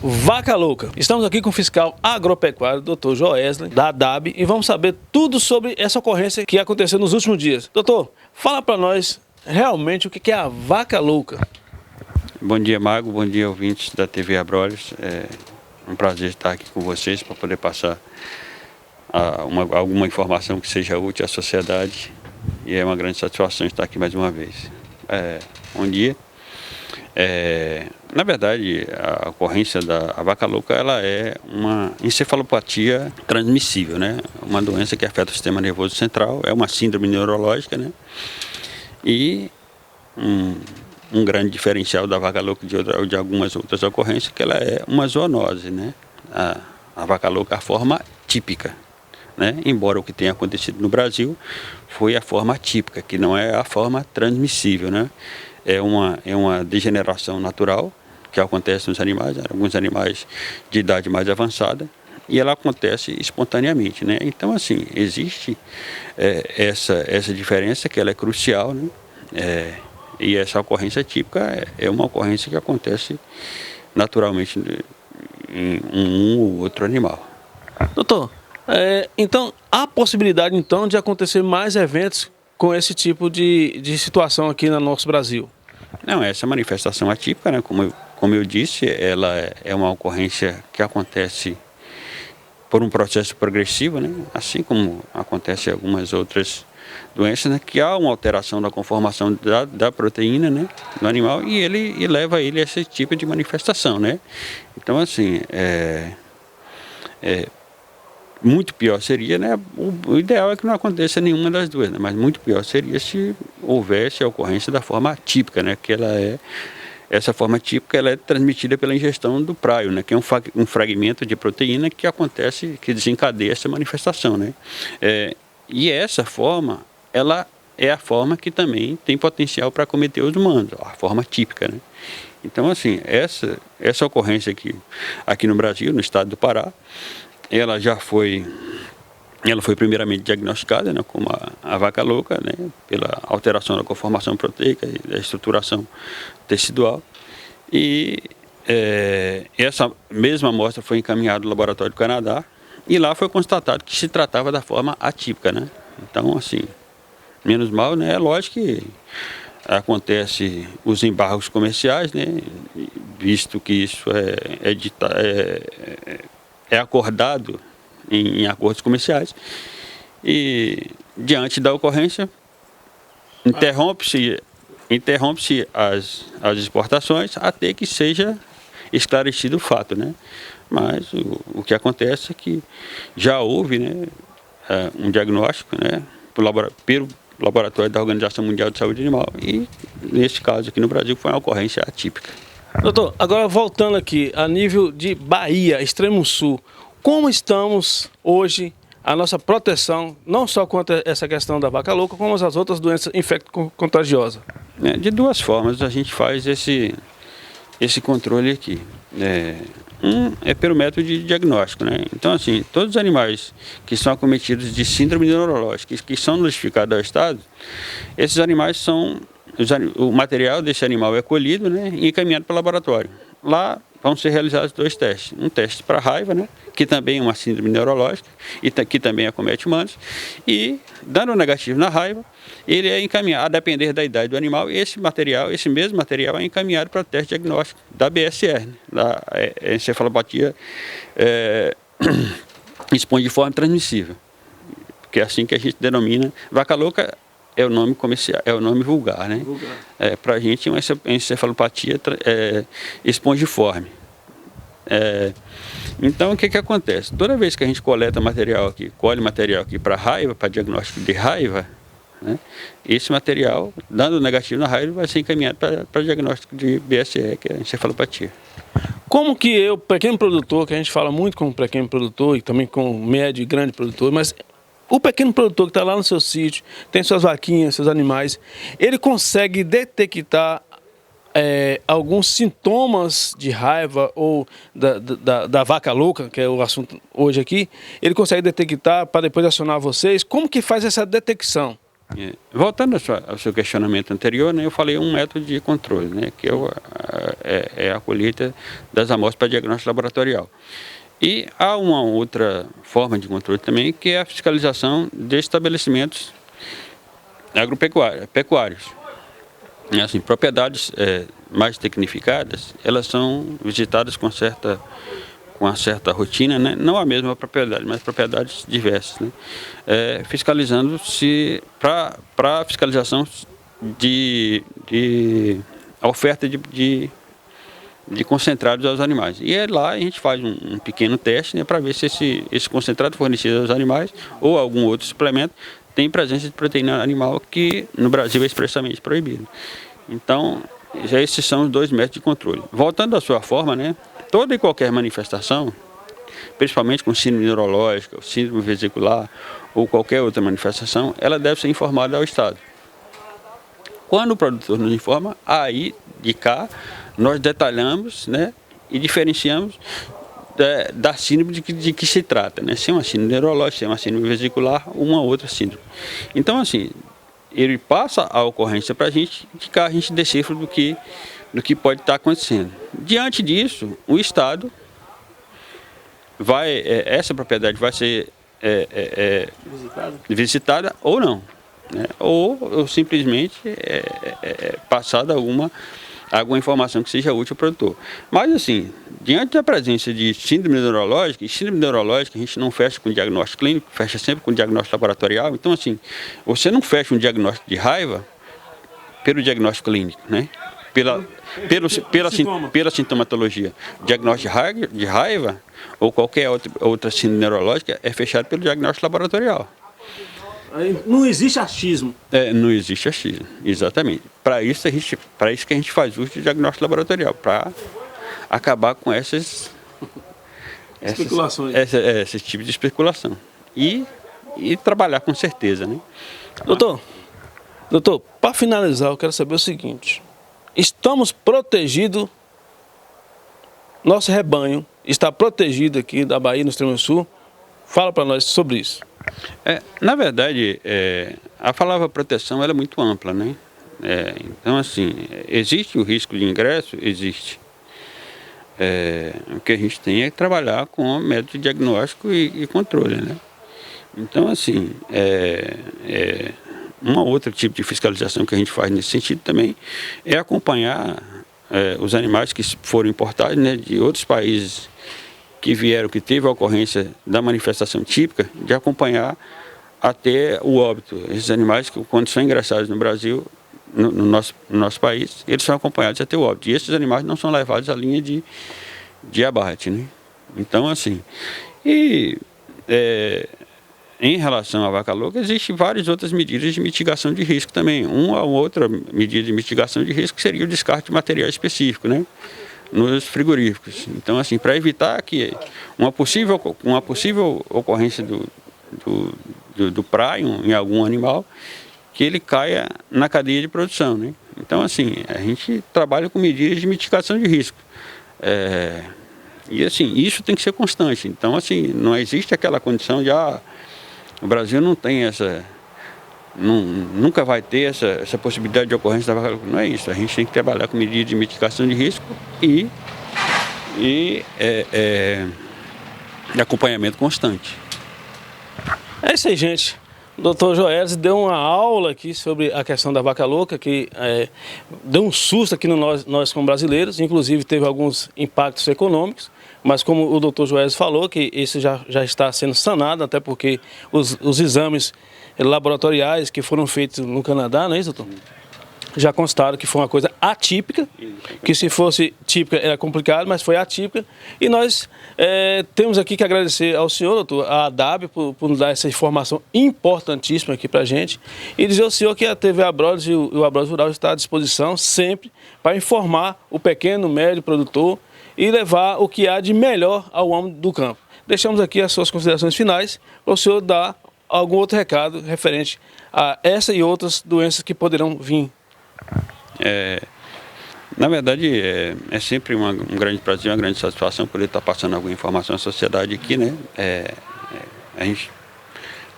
Vaca Louca. Estamos aqui com o fiscal agropecuário, Dr. Joesley, da ADAB, e vamos saber tudo sobre essa ocorrência que aconteceu nos últimos dias. Doutor, fala para nós realmente o que é a Vaca Louca. Bom dia, Mago. Bom dia, ouvintes da TV Abrolhos. É um prazer estar aqui com vocês para poder passar alguma informação que seja útil à sociedade. E é uma grande satisfação estar aqui mais uma vez. Bom dia. Na verdade, a ocorrência da Vaca Louca, ela é uma encefalopatia transmissível, né? Uma doença que afeta o sistema nervoso central, é uma síndrome neurológica, né? E um grande diferencial da vaca louca de algumas outras ocorrências é que ela é uma zoonose, né? A vaca louca é a forma típica, né? Embora o que tenha acontecido no Brasil foi a forma típica, que não é a forma transmissível, né? É uma degeneração natural que acontece nos animais, alguns animais de idade mais avançada, e ela acontece espontaneamente, né? Então, assim, existe essa diferença que ela é crucial, né? E essa ocorrência típica é uma ocorrência que acontece naturalmente em um ou outro animal. Doutor, então há possibilidade então de acontecer mais eventos com esse tipo de situação aqui no nosso Brasil? Não, essa manifestação atípica, né, como eu disse, ela é uma ocorrência que acontece por um processo progressivo, né, assim como acontece em algumas outras doenças, né, que há uma alteração da conformação da proteína, né, no animal e leva ele a esse tipo de manifestação, né. Então, assim, muito pior seria, né, o ideal é que não aconteça nenhuma das duas, né, mas muito pior seria se houvesse a ocorrência da forma atípica, né, que essa forma típica ela é transmitida pela ingestão do praio, né, que é um fragmento de proteína que acontece, que desencadeia essa manifestação, né. E essa forma, ela é a forma que também tem potencial para acometer os humanos, a forma típica, né. Então, assim, essa ocorrência aqui no Brasil, no estado do Pará, ela foi primeiramente diagnosticada, né, como a vaca louca, né, pela alteração da conformação proteica e da estruturação tecidual. E essa mesma amostra foi encaminhada ao laboratório do Canadá e lá foi constatado que se tratava da forma atípica, né. Então, assim, menos mal, né, é lógico que acontece os embargos comerciais, né, visto que isso é acordado em acordos comerciais, e diante da ocorrência interrompe-se as exportações até que seja esclarecido o fato, né? Mas o que acontece é que já houve, né, um diagnóstico, né, pelo laboratório da Organização Mundial de Saúde Animal, e nesse caso aqui no Brasil foi uma ocorrência atípica. Doutor, agora voltando aqui, a nível de Bahia, extremo sul, como estamos hoje a nossa proteção, não só contra essa questão da vaca louca, como as outras doenças infecto-contagiosas? De duas formas a gente faz esse controle aqui. É pelo método de diagnóstico, né? Então, assim, todos os animais que são acometidos de síndrome neurológica, que são notificados ao Estado, esses animais o material desse animal é colhido, né, e encaminhado para o laboratório. Lá vão ser realizados dois testes. Um teste para raiva, né, que também é uma síndrome neurológica e que também acomete humanos. E, dando negativo na raiva, ele é encaminhado, a depender da idade do animal, esse mesmo material é encaminhado para o teste diagnóstico da BSR, né, da encefalopatia espongiforme transmissível, que é assim que a gente denomina. Vaca louca é o nome comercial, é o nome vulgar, né? Para a gente é uma encefalopatia espongiforme. Então, o que acontece? Toda vez que a gente colhe material aqui para raiva, para diagnóstico de raiva, né, esse material, dando negativo na raiva, vai ser encaminhado para diagnóstico de BSE, que é a encefalopatia. Como que eu, pequeno produtor, que a gente fala muito com o pequeno produtor e também com o médio e grande produtor, mas o pequeno produtor que está lá no seu sítio, tem suas vaquinhas, seus animais, ele consegue detectar alguns sintomas de raiva ou da vaca louca, que é o assunto hoje aqui, ele consegue detectar para depois acionar vocês? Como que faz essa detecção? Voltando ao seu questionamento anterior, né, eu falei um método de controle, né, que é a colheita das amostras para diagnóstico laboratorial. E há uma outra forma de controle também, que é a fiscalização de estabelecimentos agropecuários. Assim, propriedades mais tecnificadas, elas são visitadas com uma certa rotina, né? Não a mesma propriedade, mas propriedades diversas, né? Fiscalizando-se para fiscalização de a oferta de concentrados aos animais. E lá a gente faz um pequeno teste, né, para ver se esse concentrado fornecido aos animais ou algum outro suplemento tem presença de proteína animal, que no Brasil é expressamente proibido. Então, já esses são os 2 métodos de controle. Voltando à sua forma, né, toda e qualquer manifestação, principalmente com síndrome neurológica, síndrome vesicular ou qualquer outra manifestação, ela deve ser informada ao Estado. Quando o produtor nos informa, aí de cá nós detalhamos, né, e diferenciamos da síndrome de que se trata, né? Se é uma síndrome neurológica, se é uma síndrome vesicular ou uma outra síndrome. Então, assim, ele passa a ocorrência para a gente, de cá a gente decifra do que pode estar acontecendo. Diante disso, o Estado essa propriedade vai ser visitada ou não, né? Ou simplesmente passada alguma informação que seja útil ao produtor. Mas, assim, diante da presença de síndrome neurológica, a gente não fecha com diagnóstico clínico, fecha sempre com diagnóstico laboratorial. Então, assim, você não fecha um diagnóstico de raiva pelo diagnóstico clínico, né? Pela sintomatologia. Diagnóstico de raiva ou qualquer outra síndrome neurológica é fechado pelo diagnóstico laboratorial. Não existe achismo. Não existe achismo, exatamente. Para isso que a gente faz uso de diagnóstico laboratorial, para acabar com especulações. Esse tipo de especulação. E trabalhar com certeza, né? Doutor, para finalizar, eu quero saber o seguinte: estamos protegidos, nosso rebanho está protegido aqui da Bahia, no extremo sul? Fala para nós sobre isso. Na verdade, a palavra proteção ela é muito ampla, né? Então, assim, existe o risco de ingresso? Existe. O que a gente tem é trabalhar com método de diagnóstico e controle, né? Então, assim, um outro tipo de fiscalização que a gente faz nesse sentido também é acompanhar os animais que foram importados, né, de outros países que vieram, que teve a ocorrência da manifestação típica, de acompanhar até o óbito. Esses animais, quando são ingressados no Brasil, no nosso país, eles são acompanhados até o óbito. E esses animais não são levados à linha de abate, né? Então, assim, em relação à vaca louca, existem várias outras medidas de mitigação de risco também. Uma ou outra medida de mitigação de risco seria o descarte de material específico, né, nos frigoríficos. Então, assim, para evitar que uma possível ocorrência do praio em algum animal, que ele caia na cadeia de produção, né? Então, assim, a gente trabalha com medidas de mitigação de risco. E, assim, isso tem que ser constante. Então, assim, não existe aquela condição de, o Brasil não tem nunca vai ter essa possibilidade de ocorrência da vaca louca. Não é isso. A gente tem que trabalhar com medidas de mitigação de risco e acompanhamento constante. É isso aí, gente. O doutor Joesley deu uma aula aqui sobre a questão da vaca louca, que deu um susto aqui nós como brasileiros, inclusive teve alguns impactos econômicos, mas como o doutor Joesley falou, que isso já está sendo sanado, até porque os exames laboratoriais que foram feitos no Canadá, não é isso, doutor? Já constaram que foi uma coisa atípica, que se fosse típica era complicado, mas foi atípica. E nós temos aqui que agradecer ao senhor, doutor, à ADAB, por nos dar essa informação importantíssima aqui para a gente. E dizer ao senhor que a TV Abrolhos e o Abrolhos Rural está à disposição sempre para informar o pequeno, médio produtor e levar o que há de melhor ao homem do campo. Deixamos aqui as suas considerações finais para o senhor dar algum outro recado referente a essa e outras doenças que poderão vir. Na verdade, é sempre um grande prazer, uma grande satisfação poder estar passando alguma informação à sociedade aqui, né? A gente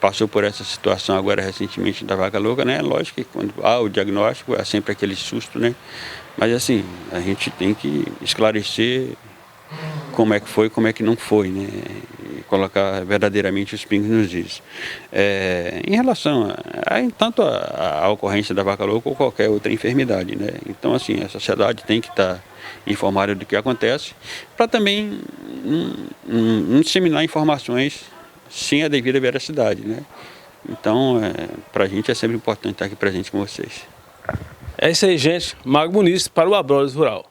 passou por essa situação agora recentemente da vaca louca, né? Lógico que quando há o diagnóstico, há sempre aquele susto, né? Mas assim, a gente tem que esclarecer como é que foi, como é que não foi, né? E colocar verdadeiramente os pingos nos is. Em relação tanto a ocorrência da vaca louca ou qualquer outra enfermidade, né? Então, assim, a sociedade tem que estar informada do que acontece, para também não disseminar informações sem a devida veracidade, né? Então, para a gente é sempre importante estar aqui presente com vocês. É isso aí, gente. Mago Muniz para o Abrolhos Rural.